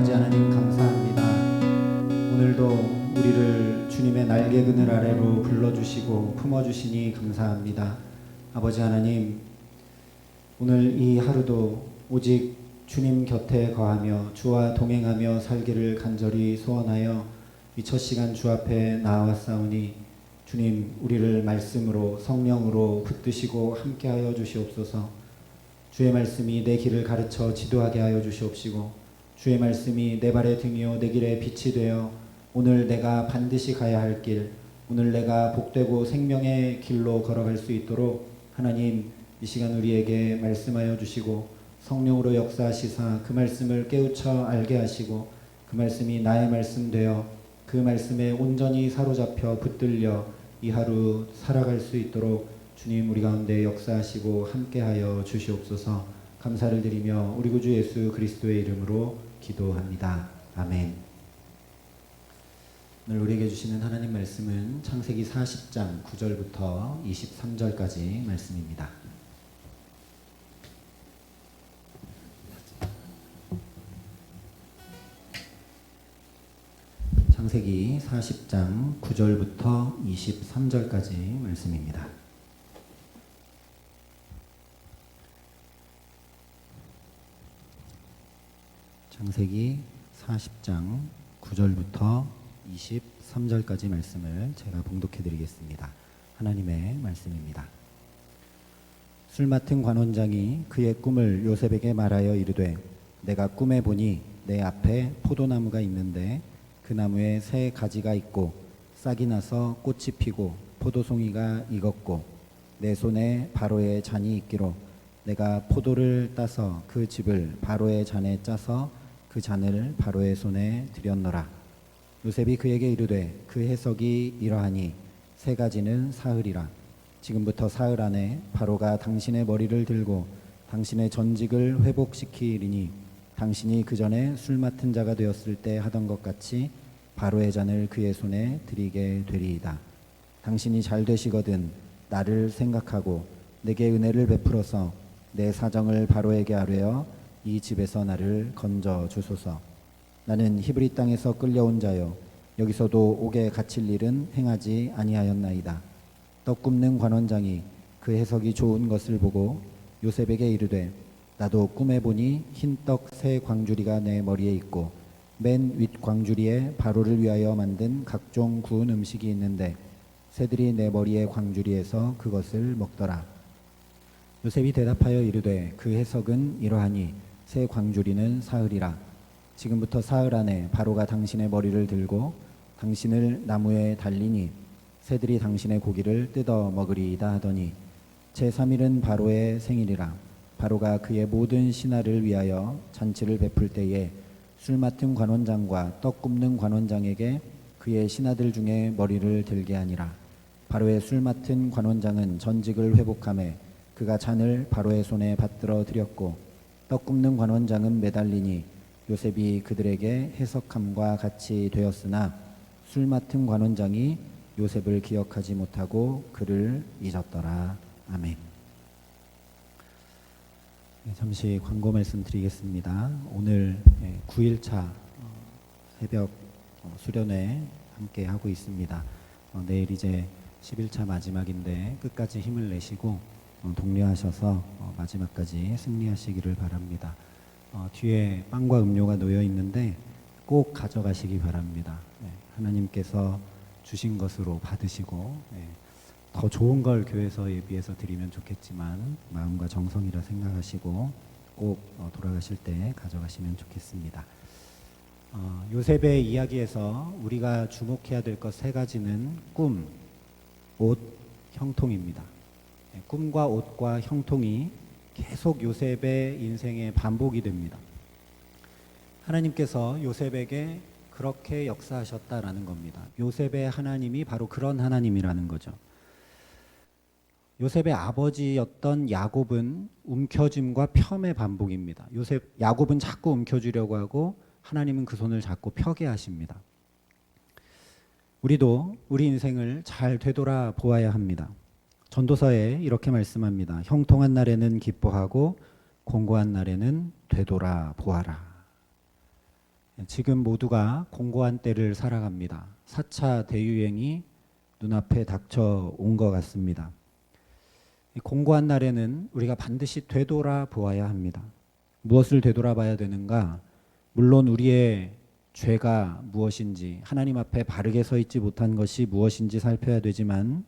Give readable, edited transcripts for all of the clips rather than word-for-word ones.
아버지 하나님 감사합니다. 오늘도 우리를 주님의 날개 그늘 아래로 불러주시고 품어주시니 감사합니다. 아버지 하나님, 오늘 이 하루도 오직 주님 곁에 거하며 주와 동행하며 살기를 간절히 소원하여 이 첫 시간 주 앞에 나아왔사오니 주님, 우리를 말씀으로 성령으로 붙드시고 함께하여 주시옵소서. 주의 말씀이 내 길을 가르쳐 지도하게 하여 주시옵시고, 주의 말씀이 내 발의 등이요 내 길의 빛이 되어 오늘 내가 반드시 가야 할 길, 오늘 내가 복되고 생명의 길로 걸어갈 수 있도록 하나님 이 시간 우리에게 말씀하여 주시고 성령으로 역사하시사 그 말씀을 깨우쳐 알게 하시고 그 말씀이 나의 말씀 되어 그 말씀에 온전히 사로잡혀 붙들려 이 하루 살아갈 수 있도록 주님 우리 가운데 역사하시고 함께하여 주시옵소서. 감사를 드리며 우리 구주 예수 그리스도의 이름으로 기도합니다. 아멘. 오늘 우리에게 주시는 하나님 말씀은 창세기 40장 9절부터 23절까지 말씀입니다. 창세기 40장 9절부터 23절까지 말씀입니다. 창세기 40장 9절부터 23절까지 말씀을 제가 봉독해 드리겠습니다. 하나님의 말씀입니다. 술 맡은 관원장이 그의 꿈을 요셉에게 말하여 이르되, 내가 꿈에 보니 내 앞에 포도나무가 있는데 그 나무에 새 가지가 있고 싹이 나서 꽃이 피고 포도송이가 익었고 내 손에 바로의 잔이 있기로 내가 포도를 따서 그 즙을 바로의 잔에 짜서 그 잔을 바로의 손에 드렸노라. 요셉이 그에게 이르되, 그 해석이 이러하니 세 가지는 사흘이라. 지금부터 사흘 안에 바로가 당신의 머리를 들고 당신의 전직을 회복시키리니 당신이 그 전에 술 맡은 자가 되었을 때 하던 것 같이 바로의 잔을 그의 손에 드리게 되리이다. 당신이 잘 되시거든 나를 생각하고 내게 은혜를 베풀어서 내 사정을 바로에게 아뢰어 이 집에서 나를 건져 주소서. 나는 히브리 땅에서 끌려온 자요 여기서도 옥에 갇힐 일은 행하지 아니하였나이다. 떡 굽는 관원장이 그 해석이 좋은 것을 보고 요셉에게 이르되, 나도 꿈에 보니 흰떡 세 광주리가 내 머리에 있고 맨 윗 광주리에 바로를 위하여 만든 각종 구운 음식이 있는데 새들이 내 머리의 광주리에서 그것을 먹더라. 요셉이 대답하여 이르되, 그 해석은 이러하니 새 광주리는 사흘이라. 지금부터 사흘 안에 바로가 당신의 머리를 들고 당신을 나무에 달리니 새들이 당신의 고기를 뜯어 먹으리이다 하더니 제3일은 바로의 생일이라. 바로가 그의 모든 신하를 위하여 잔치를 베풀 때에 술 맡은 관원장과 떡 굽는 관원장에게 그의 신하들 중에 머리를 들게 하니라. 바로의 술 맡은 관원장은 전직을 회복하매 그가 잔을 바로의 손에 받들어 드렸고 떡 굽는 관원장은 매달리니 요셉이 그들에게 해석함과 같이 되었으나 술 맡은 관원장이 요셉을 기억하지 못하고 그를 잊었더라. 아멘. 잠시 광고 말씀 드리겠습니다. 오늘 9일차 새벽 수련회 함께 하고 있습니다. 내일 이제 11차 마지막인데 끝까지 힘을 내시고 독려하셔서 마지막까지 승리하시기를 바랍니다. 뒤에 빵과 음료가 놓여 있는데 꼭 가져가시기 바랍니다. 하나님께서 주신 것으로 받으시고 더 좋은 걸 교회에서 예비해서 드리면 좋겠지만 마음과 정성이라 생각하시고 꼭 돌아가실 때 가져가시면 좋겠습니다. 요셉의 이야기에서 우리가 주목해야 될 것 세 가지는 꿈, 옷, 형통입니다. 꿈과 옷과 형통이 계속 요셉의 인생의 반복이 됩니다. 하나님께서 요셉에게 그렇게 역사하셨다라는 겁니다. 요셉의 하나님이 바로 그런 하나님이라는 거죠. 요셉의 아버지였던 야곱은 움켜짐과 폄의 반복입니다. 야곱은 자꾸 움켜쥐려고 하고 하나님은 그 손을 자꾸 펴게 하십니다. 우리도 우리 인생을 잘 되돌아 보아야 합니다. 전도서에 이렇게 말씀합니다. 형통한 날에는 기뻐하고 공고한 날에는 되돌아 보아라. 지금 모두가 공고한 때를 살아갑니다. 4차 대유행이 눈앞에 닥쳐온 것 같습니다. 이 공고한 날에는 우리가 반드시 되돌아보아야 합니다. 무엇을 되돌아봐야 되는가? 물론 우리의 죄가 무엇인지, 하나님 앞에 바르게 서 있지 못한 것이 무엇인지 살펴야 되지만,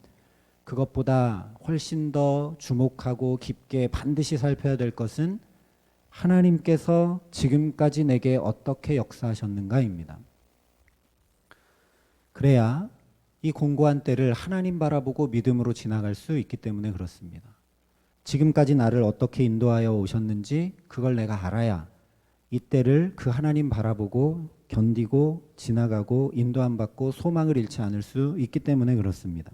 그것보다 훨씬 더 주목하고 깊게 반드시 살펴야 될 것은 하나님께서 지금까지 내게 어떻게 역사하셨는가입니다. 그래야 이 공고한 때를 하나님 바라보고 믿음으로 지나갈 수 있기 때문에 그렇습니다. 지금까지 나를 어떻게 인도하여 오셨는지 그걸 내가 알아야 이 때를 그 하나님 바라보고 견디고 지나가고 인도함 받고 소망을 잃지 않을 수 있기 때문에 그렇습니다.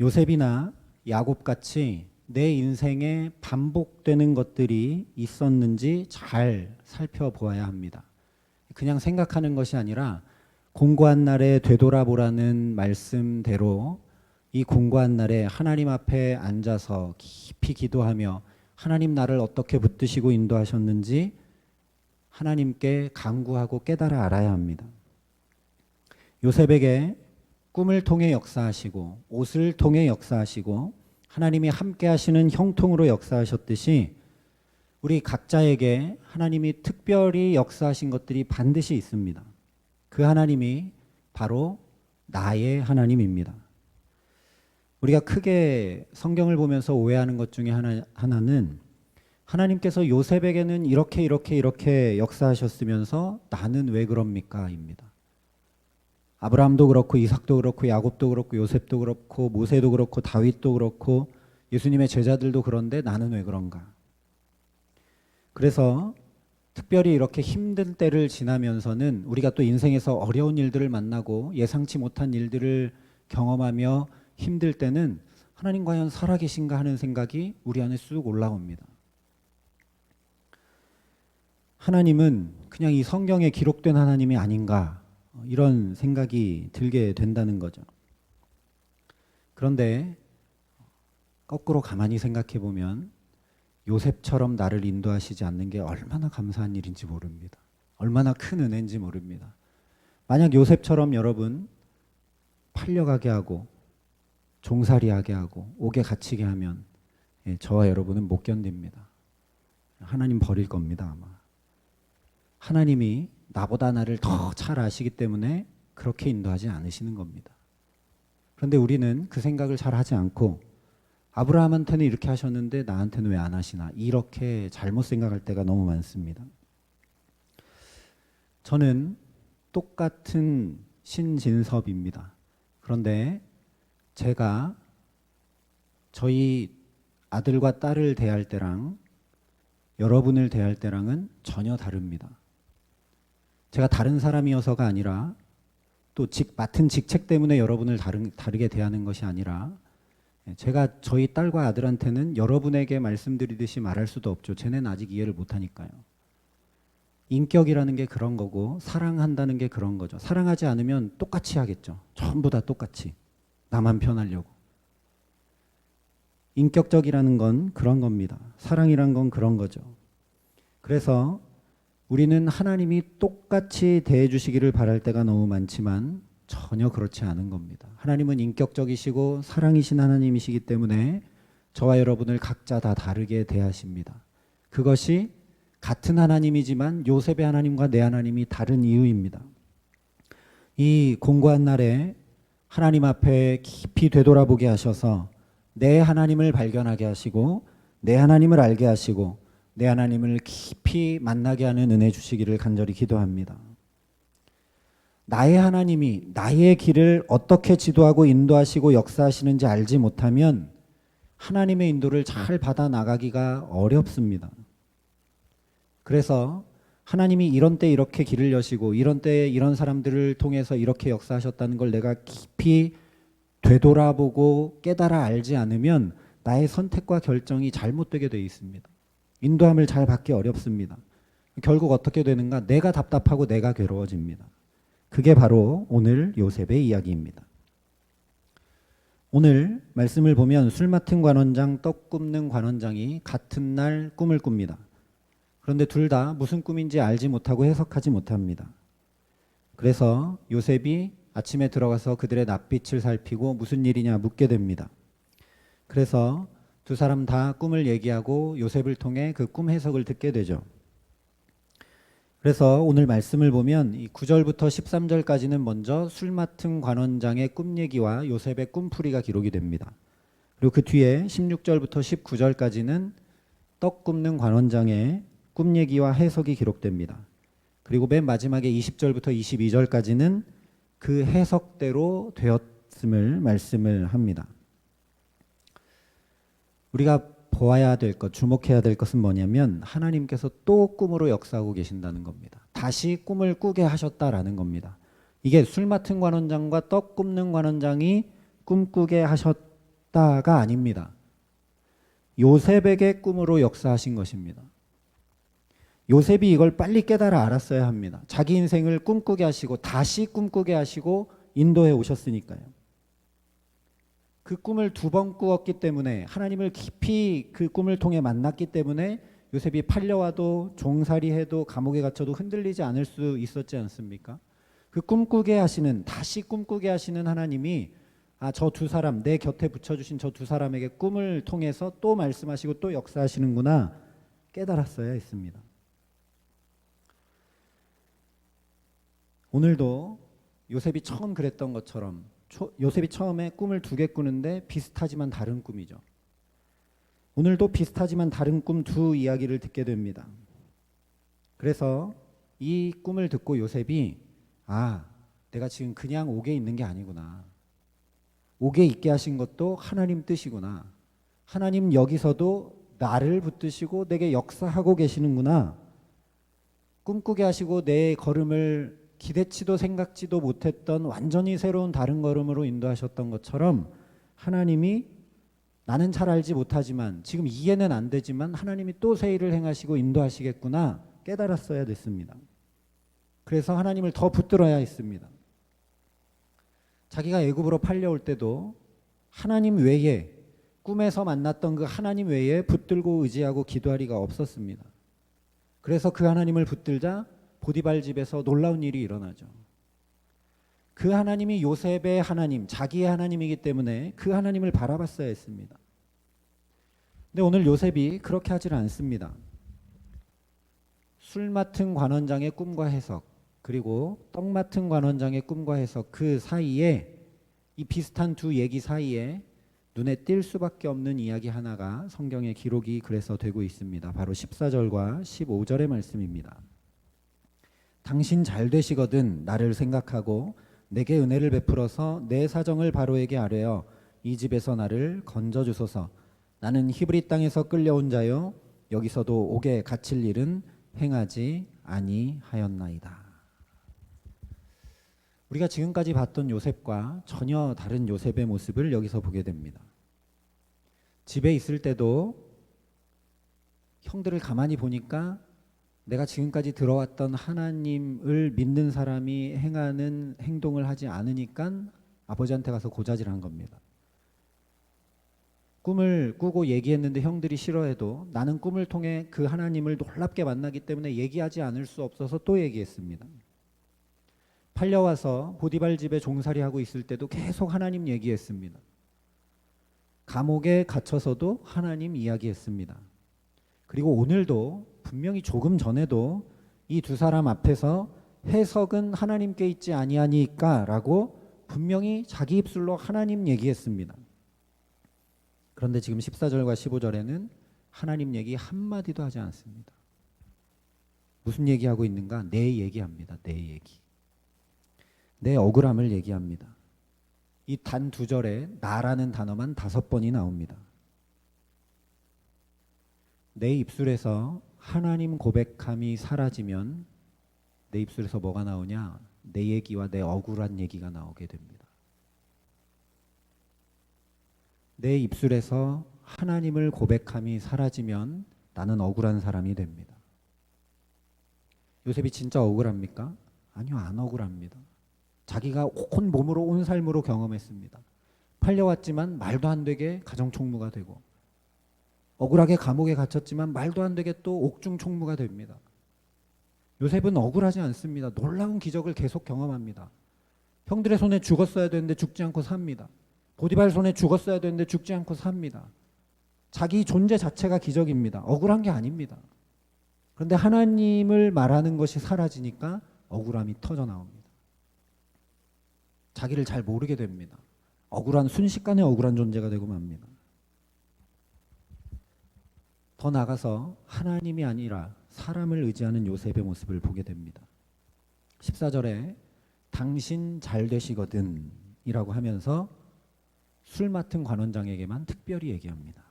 요셉이나 야곱같이 내 인생에 반복되는 것들이 있었는지 잘 살펴보아야 합니다. 그냥 생각하는 것이 아니라 공고한 날에 되돌아보라는 말씀대로 이 공고한 날에 하나님 앞에 앉아서 깊이 기도하며 하나님 나를 어떻게 붙드시고 인도하셨는지 하나님께 간구하고 깨달아 알아야 합니다. 요셉에게 꿈을 통해 역사하시고 옷을 통해 역사하시고 하나님이 함께 하시는 형통으로 역사하셨듯이 우리 각자에게 하나님이 특별히 역사하신 것들이 반드시 있습니다. 그 하나님이 바로 나의 하나님입니다. 우리가 크게 성경을 보면서 오해하는 것 중에 하나는 하나님께서 요셉에게는 이렇게 역사하셨으면서 나는 왜 그럽니까? 입니다. 아브라함도 그렇고 이삭도 그렇고 야곱도 그렇고 요셉도 그렇고 모세도 그렇고 다윗도 그렇고 예수님의 제자들도 그런데 나는 왜 그런가? 그래서 특별히 이렇게 힘든 때를 지나면서는 우리가 또 인생에서 어려운 일들을 만나고 예상치 못한 일들을 경험하며 힘들 때는 하나님 과연 살아계신가 하는 생각이 우리 안에 쑥 올라옵니다. 하나님은 그냥 이 성경에 기록된 하나님이 아닌가 이런 생각이 들게 된다는 거죠. 그런데 거꾸로 가만히 생각해 보면 요셉처럼 나를 인도하시지 않는 게 얼마나 감사한 일인지 모릅니다. 얼마나 큰 은혜인지 모릅니다. 만약 요셉처럼 여러분 팔려가게 하고 종살이하게 하고 옥에 갇히게 하면 저와 여러분은 못 견딥니다. 하나님 버릴 겁니다 아마. 하나님이 나보다 나를 더 잘 아시기 때문에 그렇게 인도하지 않으시는 겁니다. 그런데 우리는 그 생각을 잘 하지 않고 아브라함한테는 이렇게 하셨는데 나한테는 왜 안 하시나 이렇게 잘못 생각할 때가 너무 많습니다. 저는 똑같은 신진섭입니다. 그런데 제가 저희 아들과 딸을 대할 때랑 여러분을 대할 때랑은 전혀 다릅니다. 제가 다른 사람이어서가 아니라 또 맡은 직책 때문에 여러분을 다르게 대하는 것이 아니라 제가 저희 딸과 아들한테는 여러분에게 말씀드리듯이 말할 수도 없죠. 쟤네는 아직 이해를 못하니까요. 인격이라는 게 그런 거고 사랑한다는 게 그런 거죠. 사랑하지 않으면 똑같이 하겠죠. 전부 다 똑같이. 나만 편하려고. 인격적이라는 건 그런 겁니다. 사랑이란 건 그런 거죠. 그래서 우리는 하나님이 똑같이 대해 주시기를 바랄 때가 너무 많지만 전혀 그렇지 않은 겁니다. 하나님은 인격적이시고 사랑이신 하나님이시기 때문에 저와 여러분을 각자 다 다르게 대하십니다. 그것이 같은 하나님이지만 요셉의 하나님과 내 하나님이 다른 이유입니다. 이 공고한 날에 하나님 앞에 깊이 되돌아보게 하셔서 내 하나님을 발견하게 하시고 내 하나님을 알게 하시고 내 하나님을 깊이 만나게 하는 은혜 주시기를 간절히 기도합니다. 나의 하나님이 나의 길을 어떻게 지도하고 인도하시고 역사하시는지 알지 못하면 하나님의 인도를 잘 받아 나가기가 어렵습니다. 그래서 하나님이 이런 때 이렇게 길을 여시고 이런 때 이런 사람들을 통해서 이렇게 역사하셨다는 걸 내가 깊이 되돌아보고 깨달아 알지 않으면 나의 선택과 결정이 잘못되게 되어 있습니다. 인도함을 잘 받기 어렵습니다. 결국 어떻게 되는가? 내가 답답하고 내가 괴로워집니다. 그게 바로 오늘 요셉의 이야기입니다. 오늘 말씀을 보면 술 맡은 관원장, 떡 굽는 관원장이 같은 날 꿈을 꿉니다. 그런데 둘 다 무슨 꿈인지 알지 못하고 해석하지 못합니다. 그래서 요셉이 아침에 들어가서 그들의 낯빛을 살피고 무슨 일이냐 묻게 됩니다. 그래서 두 사람 다 꿈을 얘기하고 요셉을 통해 그 꿈 해석을 듣게 되죠. 그래서 오늘 말씀을 보면 이 9절부터 13절까지는 먼저 술 맡은 관원장의 꿈 얘기와 요셉의 꿈풀이가 기록이 됩니다. 그리고 그 뒤에 16절부터 19절까지는 떡 굽는 관원장의 꿈 얘기와 해석이 기록됩니다. 그리고 맨 마지막에 20절부터 22절까지는 그 해석대로 되었음을 말씀을 합니다. 우리가 보아야 될 것, 주목해야 될 것은 뭐냐면 하나님께서 또 꿈으로 역사하고 계신다는 겁니다. 다시 꿈을 꾸게 하셨다라는 겁니다. 이게 술 맡은 관원장과 떡 굽는 관원장이 꿈꾸게 하셨다가 아닙니다. 요셉에게 꿈으로 역사하신 것입니다. 요셉이 이걸 빨리 깨달아 알았어야 합니다. 자기 인생을 꿈꾸게 하시고 다시 꿈꾸게 하시고 인도해 오셨으니까요. 그 꿈을 두 번 꾸었기 때문에 하나님을 깊이 그 꿈을 통해 만났기 때문에 요셉이 팔려와도 종살이해도 감옥에 갇혀도 흔들리지 않을 수 있었지 않습니까? 그 꿈꾸게 하시는 다시 꿈꾸게 하시는 하나님이 저 두 사람 내 곁에 붙여주신 저 두 사람에게 꿈을 통해서 또 말씀하시고 또 역사하시는구나 깨달았어야 했습니다. 오늘도 요셉이 처음 그랬던 것처럼 요셉이 처음에 꿈을 두 개 꾸는데 비슷하지만 다른 꿈이죠. 오늘도 비슷하지만 다른 꿈 두 이야기를 듣게 됩니다. 그래서 이 꿈을 듣고 요셉이 내가 지금 그냥 옥에 있는 게 아니구나. 옥에 있게 하신 것도 하나님 뜻이구나. 하나님 여기서도 나를 붙드시고 내게 역사하고 계시는구나. 꿈꾸게 하시고 내 걸음을 기대치도 생각지도 못했던 완전히 새로운 다른 걸음으로 인도하셨던 것처럼 하나님이 나는 잘 알지 못하지만 지금 이해는 안 되지만 하나님이 또 새 일을 행하시고 인도하시겠구나 깨달았어야 됐습니다. 그래서 하나님을 더 붙들어야 했습니다. 자기가 애굽으로 팔려올 때도 하나님 외에 꿈에서 만났던 그 하나님 외에 붙들고 의지하고 기도할 리가 없었습니다. 그래서 그 하나님을 붙들자 보디발 집에서 놀라운 일이 일어나죠. 그 하나님이 요셉의 하나님, 자기의 하나님이기 때문에 그 하나님을 바라봤어야 했습니다. 근데 오늘 요셉이 그렇게 하지는 않습니다. 술 맡은 관원장의 꿈과 해석, 그리고 떡 맡은 관원장의 꿈과 해석 그 사이에 이 비슷한 두 얘기 사이에 눈에 띌 수밖에 없는 이야기 하나가 성경에 기록이 그래서 되고 있습니다. 바로 14절과 15절의 말씀입니다. 당신 잘 되시거든 나를 생각하고 내게 은혜를 베풀어서 내 사정을 바로에게 아뢰어 이 집에서 나를 건져주소서. 나는 히브리 땅에서 끌려온 자요 여기서도 옥에 갇힐 일은 행하지 아니하였나이다. 우리가 지금까지 봤던 요셉과 전혀 다른 요셉의 모습을 여기서 보게 됩니다. 집에 있을 때도 형들을 가만히 보니까 내가 지금까지 들어왔던 하나님을 믿는 사람이 행하는 행동을 하지 않으니까 아버지한테 가서 고자질한 겁니다. 꿈을 꾸고 얘기했는데 형들이 싫어해도 나는 꿈을 통해 그 하나님을 놀랍게 만나기 때문에 얘기하지 않을 수 없어서 또 얘기했습니다. 팔려와서 보디발 집에 종살이하고 있을 때도 계속 하나님 얘기했습니다. 감옥에 갇혀서도 하나님 이야기했습니다. 그리고 오늘도 분명히 조금 전에도 이 두 사람 앞에서 해석은 하나님께 있지 아니하니까 라고 분명히 자기 입술로 하나님 얘기했습니다. 그런데 지금 14절과 15절에는 하나님 얘기 한마디도 하지 않습니다. 무슨 얘기하고 있는가? 내 얘기합니다. 내 얘기. 내 억울함을 얘기합니다. 이 단 두 절에 나라는 단어만 5번이 나옵니다. 내 입술에서 하나님 고백함이 사라지면 내 입술에서 뭐가 나오냐? 내 얘기와 내 억울한 얘기가 나오게 됩니다. 내 입술에서 하나님을 고백함이 사라지면 나는 억울한 사람이 됩니다. 요셉이 진짜 억울합니까? 아니요, 안 억울합니다. 자기가 온 몸으로 온 삶으로 경험했습니다. 팔려왔지만 말도 안 되게 가정총무가 되고 억울하게 감옥에 갇혔지만 말도 안 되게 또 옥중 총무가 됩니다. 요셉은 억울하지 않습니다. 놀라운 기적을 계속 경험합니다. 형들의 손에 죽었어야 되는데 죽지 않고 삽니다. 보디발 손에 죽었어야 되는데 죽지 않고 삽니다. 자기 존재 자체가 기적입니다. 억울한 게 아닙니다. 그런데 하나님을 말하는 것이 사라지니까 억울함이 터져 나옵니다. 자기를 잘 모르게 됩니다. 억울한, 순식간에 억울한 존재가 되고 맙니다. 더 나아가서 하나님이 아니라 사람을 의지하는 요셉의 모습을 보게 됩니다. 14절에 당신 잘 되시거든 이라고 하면서 술 맡은 관원장에게만 특별히 얘기합니다.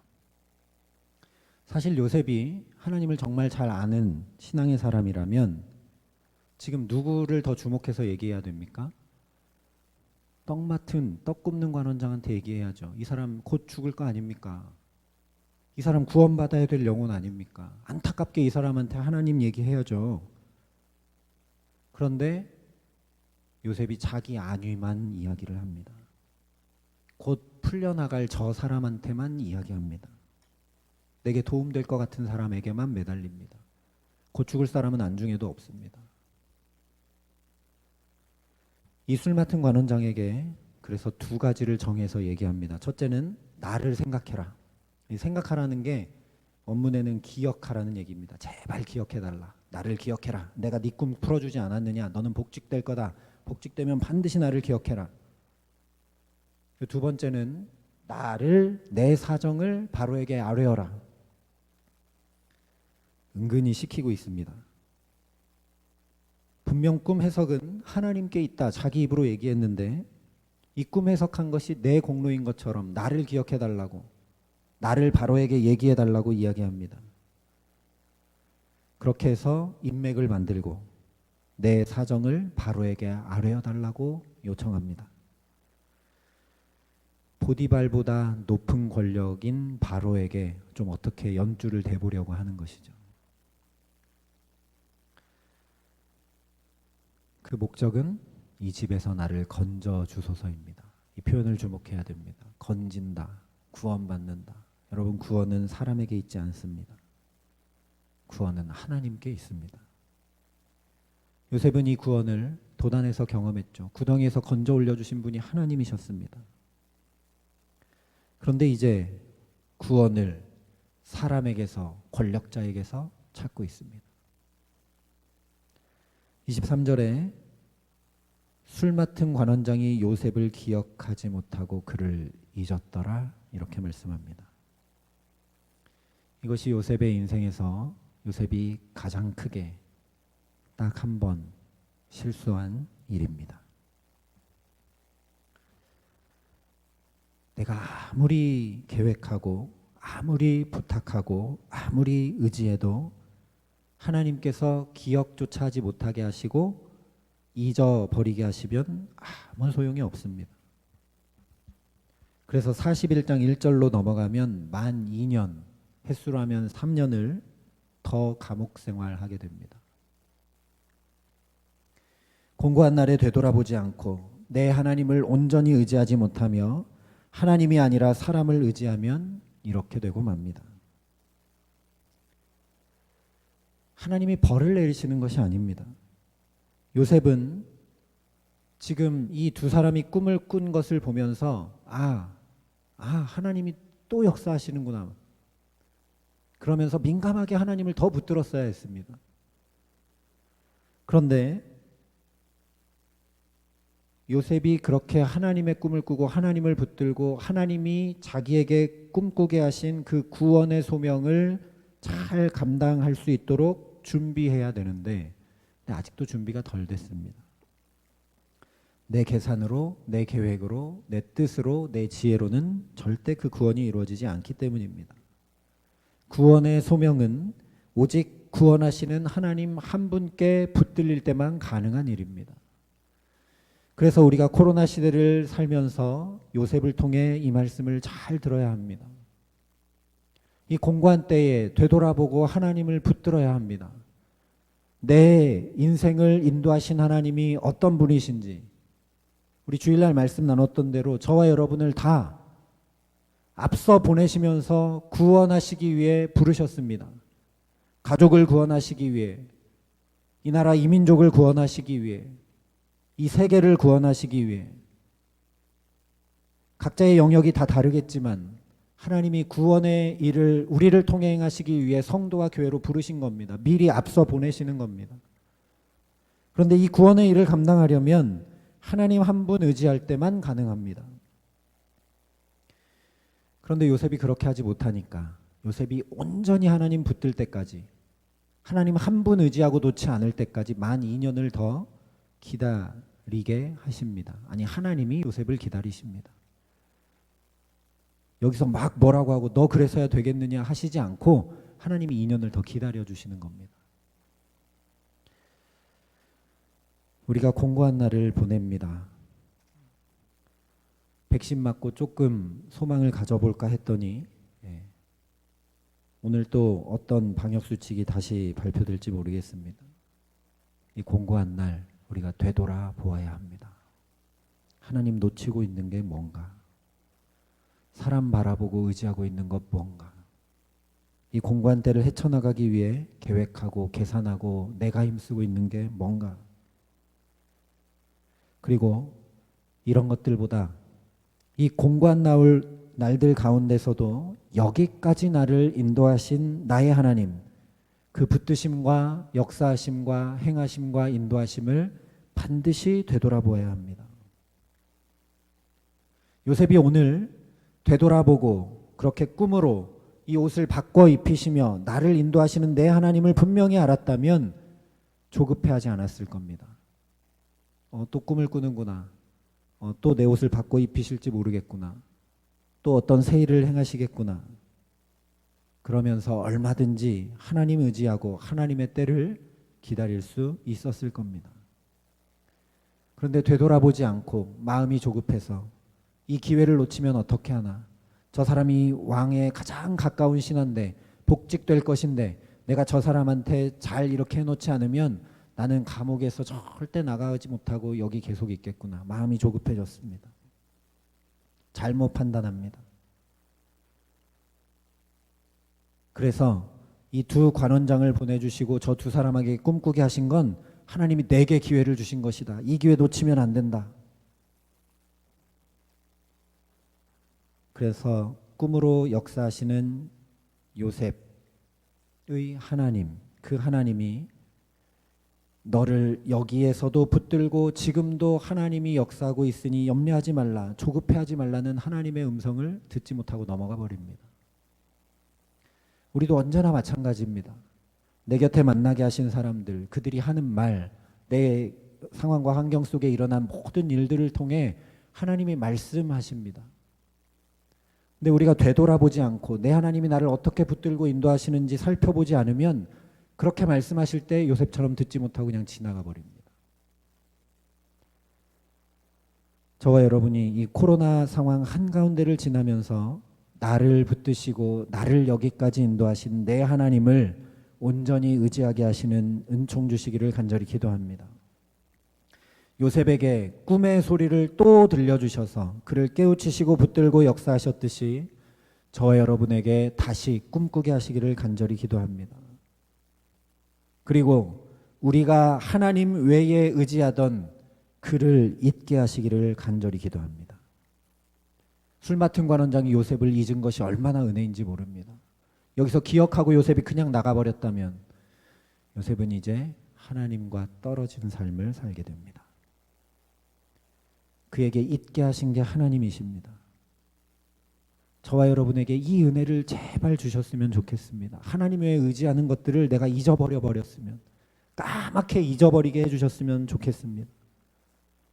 사실 요셉이 하나님을 정말 잘 아는 신앙의 사람이라면 지금 누구를 더 주목해서 얘기해야 됩니까? 떡 굽는 관원장한테 얘기해야죠. 이 사람 곧 죽을 거 아닙니까? 이 사람 구원받아야 될 영혼 아닙니까? 안타깝게 이 사람한테 하나님 얘기해야죠. 그런데 요셉이 자기 안위만 이야기를 합니다. 곧 풀려나갈 저 사람한테만 이야기합니다. 내게 도움될 것 같은 사람에게만 매달립니다. 곧 죽을 사람은 안중에도 없습니다. 이 술 맡은 관원장에게 그래서 두 가지를 정해서 얘기합니다. 첫째는 나를 생각해라. 이 생각하라는 게 원문에는 기억하라는 얘기입니다. 제발 기억해달라. 나를 기억해라. 내가 네 꿈 풀어주지 않았느냐. 너는 복직될 거다. 복직되면 반드시 나를 기억해라. 두 번째는 나를, 내 사정을 바로에게 아뢰어라. 은근히 시키고 있습니다. 분명 꿈 해석은 하나님께 있다. 자기 입으로 얘기했는데 이 꿈 해석한 것이 내 공로인 것처럼 나를 기억해달라고, 나를 바로에게 얘기해달라고 이야기합니다. 그렇게 해서 인맥을 만들고 내 사정을 바로에게 아뢰어달라고 요청합니다. 보디발보다 높은 권력인 바로에게 좀 어떻게 연주를 대보려고 하는 것이죠. 그 목적은 이 집에서 나를 건져 주소서입니다. 이 표현을 주목해야 됩니다. 건진다, 구원받는다. 여러분, 구원은 사람에게 있지 않습니다. 구원은 하나님께 있습니다. 요셉은 이 구원을 도단에서 경험했죠. 구덩이에서 건져 올려주신 분이 하나님이셨습니다. 그런데 이제 구원을 사람에게서, 권력자에게서 찾고 있습니다. 23절에 술 맡은 관원장이 요셉을 기억하지 못하고 그를 잊었더라 이렇게 말씀합니다. 이것이 요셉의 인생에서 요셉이 가장 크게 딱 한 번 실수한 일입니다. 내가 아무리 계획하고 아무리 부탁하고 아무리 의지해도 하나님께서 기억조차 하지 못하게 하시고 잊어버리게 하시면 아무 소용이 없습니다. 그래서 41장 1절로 넘어가면 만 2년, 횟수로 하면 3년을 더 감옥 생활하게 됩니다. 공고한 날에 되돌아보지 않고 내 하나님을 온전히 의지하지 못하며 하나님이 아니라 사람을 의지하면 이렇게 되고 맙니다. 하나님이 벌을 내리시는 것이 아닙니다. 요셉은 지금 이 두 사람이 꿈을 꾼 것을 보면서 하나님이 또 역사하시는구나. 그러면서 민감하게 하나님을 더 붙들었어야 했습니다. 그런데 요셉이 그렇게 하나님의 꿈을 꾸고 하나님을 붙들고 하나님이 자기에게 꿈꾸게 하신 그 구원의 소명을 잘 감당할 수 있도록 준비해야 되는데 아직도 준비가 덜 됐습니다. 내 계산으로, 내 계획으로, 내 뜻으로, 내 지혜로는 절대 그 구원이 이루어지지 않기 때문입니다. 구원의 소명은 오직 구원하시는 하나님 한 분께 붙들릴 때만 가능한 일입니다. 그래서 우리가 코로나 시대를 살면서 요셉을 통해 이 말씀을 잘 들어야 합니다. 이 공고한 때에 되돌아보고 하나님을 붙들어야 합니다. 내 인생을 인도하신 하나님이 어떤 분이신지, 우리 주일날 말씀 나눴던 대로 저와 여러분을 다 앞서 보내시면서 구원하시기 위해 부르셨습니다. 가족을 구원하시기 위해, 이 나라 이민족을 구원하시기 위해, 이 세계를 구원하시기 위해. 각자의 영역이 다 다르겠지만 하나님이 구원의 일을 우리를 통해 행하시기 위해 성도와 교회로 부르신 겁니다. 미리 앞서 보내시는 겁니다. 그런데 이 구원의 일을 감당하려면 하나님 한 분 의지할 때만 가능합니다. 그런데 요셉이 그렇게 하지 못하니까 요셉이 온전히 하나님 붙들 때까지, 하나님 한 분 의지하고 놓지 않을 때까지 만 2년을 더 기다리게 하십니다. 아니, 하나님이 요셉을 기다리십니다. 여기서 막 뭐라고 하고 너 그래서야 되겠느냐 하시지 않고 하나님이 2년을 더 기다려주시는 겁니다. 우리가 공고한 날을 보냅니다. 백신 맞고 조금 소망을 가져볼까 했더니 오늘 또 어떤 방역수칙이 다시 발표될지 모르겠습니다. 이 공고한 날 우리가 되돌아보아야 합니다. 하나님 놓치고 있는 게 뭔가? 사람 바라보고 의지하고 있는 것 뭔가? 이 공고한 때를 헤쳐나가기 위해 계획하고 계산하고 내가 힘쓰고 있는 게 뭔가? 그리고 이런 것들보다 이 공고한 날들 가운데서도 여기까지 나를 인도하신 나의 하나님, 그 붙드심과 역사하심과 행하심과 인도하심을 반드시 되돌아보아야 합니다. 요셉이 오늘 되돌아보고 그렇게 꿈으로 이 옷을 바꿔 입히시며 나를 인도하시는 내 하나님을 분명히 알았다면 조급해하지 않았을 겁니다. 또 꿈을 꾸는구나. 또 내 옷을 바꿔 입히실지 모르겠구나. 또 어떤 새 일을 행하시겠구나. 그러면서 얼마든지 하나님 의지하고 하나님의 때를 기다릴 수 있었을 겁니다. 그런데 되돌아보지 않고 마음이 조급해서 이 기회를 놓치면 어떻게 하나, 저 사람이 왕에 가장 가까운 신하인데 복직될 것인데 내가 저 사람한테 잘 이렇게 해놓지 않으면 나는 감옥에서 절대 나가지 못하고 여기 계속 있겠구나. 마음이 조급해졌습니다. 잘못 판단합니다. 그래서 이 두 관원장을 보내주시고 저 두 사람에게 꿈꾸게 하신 건 하나님이 내게 기회를 주신 것이다. 이 기회 놓치면 안 된다. 그래서 꿈으로 역사하시는 요셉의 하나님, 그 하나님이 너를 여기에서도 붙들고 지금도 하나님이 역사하고 있으니 염려하지 말라, 조급해하지 말라는 하나님의 음성을 듣지 못하고 넘어가 버립니다. 우리도 언제나 마찬가지입니다. 내 곁에 만나게 하신 사람들, 그들이 하는 말, 내 상황과 환경 속에 일어난 모든 일들을 통해 하나님이 말씀하십니다. 근데 우리가 되돌아보지 않고 내 하나님이 나를 어떻게 붙들고 인도하시는지 살펴보지 않으면 그렇게 말씀하실 때 요셉처럼 듣지 못하고 그냥 지나가 버립니다. 저와 여러분이 이 코로나 상황 한가운데를 지나면서 나를 붙드시고 나를 여기까지 인도하신 내 하나님을 온전히 의지하게 하시는 은총 주시기를 간절히 기도합니다. 요셉에게 꿈의 소리를 또 들려주셔서 그를 깨우치시고 붙들고 역사하셨듯이 저와 여러분에게 다시 꿈꾸게 하시기를 간절히 기도합니다. 그리고 우리가 하나님 외에 의지하던 그를 잊게 하시기를 간절히 기도합니다. 술 맡은 관원장이 요셉을 잊은 것이 얼마나 은혜인지 모릅니다. 여기서 기억하고 요셉이 그냥 나가버렸다면 요셉은 이제 하나님과 떨어진 삶을 살게 됩니다. 그에게 잊게 하신 게 하나님이십니다. 저와 여러분에게 이 은혜를 제발 주셨으면 좋겠습니다. 하나님 외에 의지하는 것들을 내가 잊어버려 버렸으면, 까맣게 잊어버리게 해주셨으면 좋겠습니다.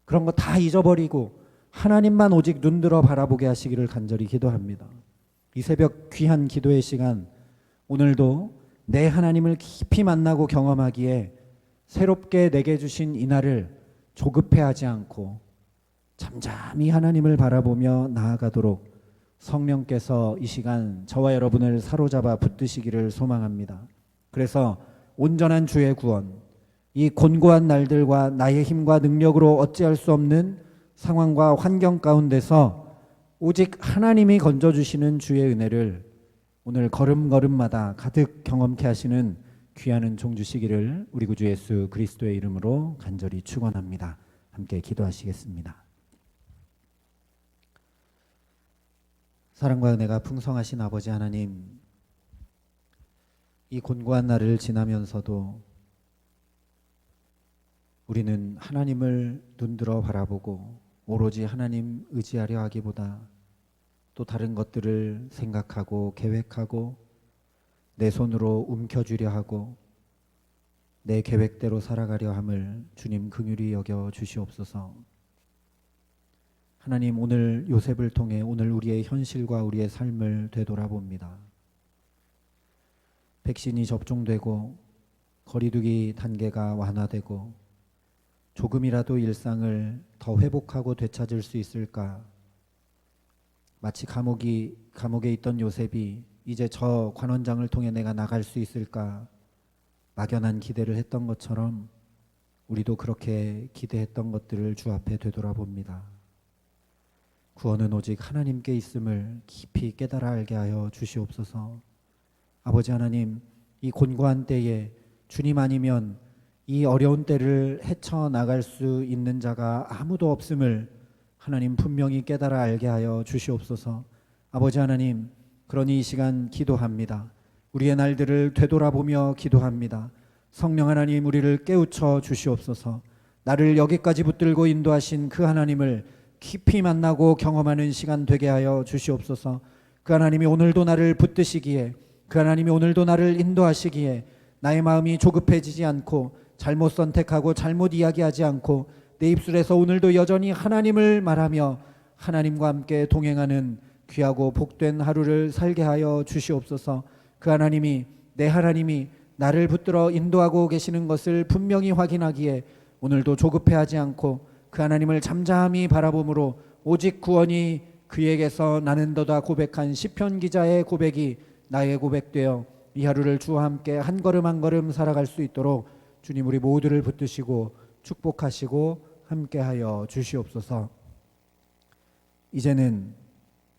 그런 거 다 잊어버리고 하나님만 오직 눈들어 바라보게 하시기를 간절히 기도합니다. 이 새벽 귀한 기도의 시간, 오늘도 내 하나님을 깊이 만나고 경험하기에 새롭게 내게 주신 이날을 조급해하지 않고 잠잠히 하나님을 바라보며 나아가도록 성령께서 이 시간 저와 여러분을 사로잡아 붙드시기를 소망합니다. 그래서 온전한 주의 구원, 이 곤고한 날들과 나의 힘과 능력으로 어찌할 수 없는 상황과 환경 가운데서 오직 하나님이 건져주시는 주의 은혜를 오늘 걸음걸음마다 가득 경험케 하시는 귀한 은총 주시기를 우리 구주 예수 그리스도의 이름으로 간절히 축원합니다. 함께 기도하시겠습니다. 사랑과 은혜가 풍성하신 아버지 하나님, 이 곤고한 날을 지나면서도 우리는 하나님을 눈들어 바라보고 오로지 하나님 의지하려 하기보다 또 다른 것들을 생각하고 계획하고 내 손으로 움켜쥐려 하고 내 계획대로 살아가려 함을 주님 긍휼히 여겨 주시옵소서. 하나님, 오늘 요셉을 통해 오늘 우리의 현실과 우리의 삶을 되돌아봅니다. 백신이 접종되고 거리두기 단계가 완화되고 조금이라도 일상을 더 회복하고 되찾을 수 있을까? 마치 감옥에 있던 요셉이 이제 저 관원장을 통해 내가 나갈 수 있을까? 막연한 기대를 했던 것처럼 우리도 그렇게 기대했던 것들을 주 앞에 되돌아봅니다. 구원은 오직 하나님께 있음을 깊이 깨달아 알게 하여 주시옵소서. 아버지 하나님, 이 곤고한 때에 주님 아니면 이 어려운 때를 헤쳐나갈 수 있는 자가 아무도 없음을 하나님 분명히 깨달아 알게 하여 주시옵소서. 아버지 하나님, 그러니 이 시간 기도합니다. 우리의 날들을 되돌아보며 기도합니다. 성령 하나님, 우리를 깨우쳐 주시옵소서. 나를 여기까지 붙들고 인도하신 그 하나님을 깊이 만나고 경험하는 시간 되게 하여 주시옵소서. 그 하나님이 오늘도 나를 붙드시기에, 그 하나님이 오늘도 나를 인도하시기에 나의 마음이 조급해지지 않고 잘못 선택하고 잘못 이야기하지 않고 내 입술에서 오늘도 여전히 하나님을 말하며 하나님과 함께 동행하는 귀하고 복된 하루를 살게 하여 주시옵소서. 그 하나님이, 내 하나님이 나를 붙들어 인도하고 계시는 것을 분명히 확인하기에 오늘도 조급해하지 않고 그 하나님을 잠잠히 바라봄으로 오직 구원이 그에게서 나는도다 고백한 시편 기자의 고백이 나의 고백되어 이 하루를 주와 함께 한 걸음 한 걸음 살아갈 수 있도록 주님 우리 모두를 붙드시고 축복하시고 함께하여 주시옵소서. 이제는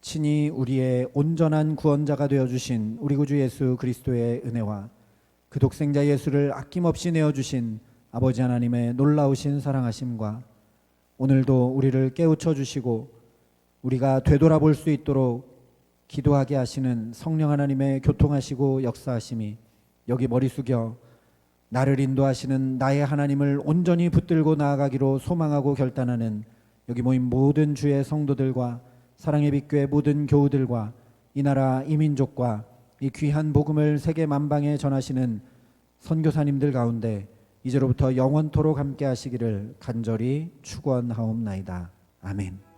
친히 우리의 온전한 구원자가 되어주신 우리 구주 예수 그리스도의 은혜와 그 독생자 예수를 아낌없이 내어주신 아버지 하나님의 놀라우신 사랑하심과 오늘도 우리를 깨우쳐 주시고 우리가 되돌아볼 수 있도록 기도하게 하시는 성령 하나님의 교통하시고 역사하심이 여기 머리 숙여 나를 인도하시는 나의 하나님을 온전히 붙들고 나아가기로 소망하고 결단하는 여기 모인 모든 주의 성도들과 사랑의 빛교회 모든 교우들과 이 나라 이 민족과 이 귀한 복음을 세계 만방에 전하시는 선교사님들 가운데 이제로부터 영원토록 함께 하시기를 간절히 축원하옵나이다. 아멘.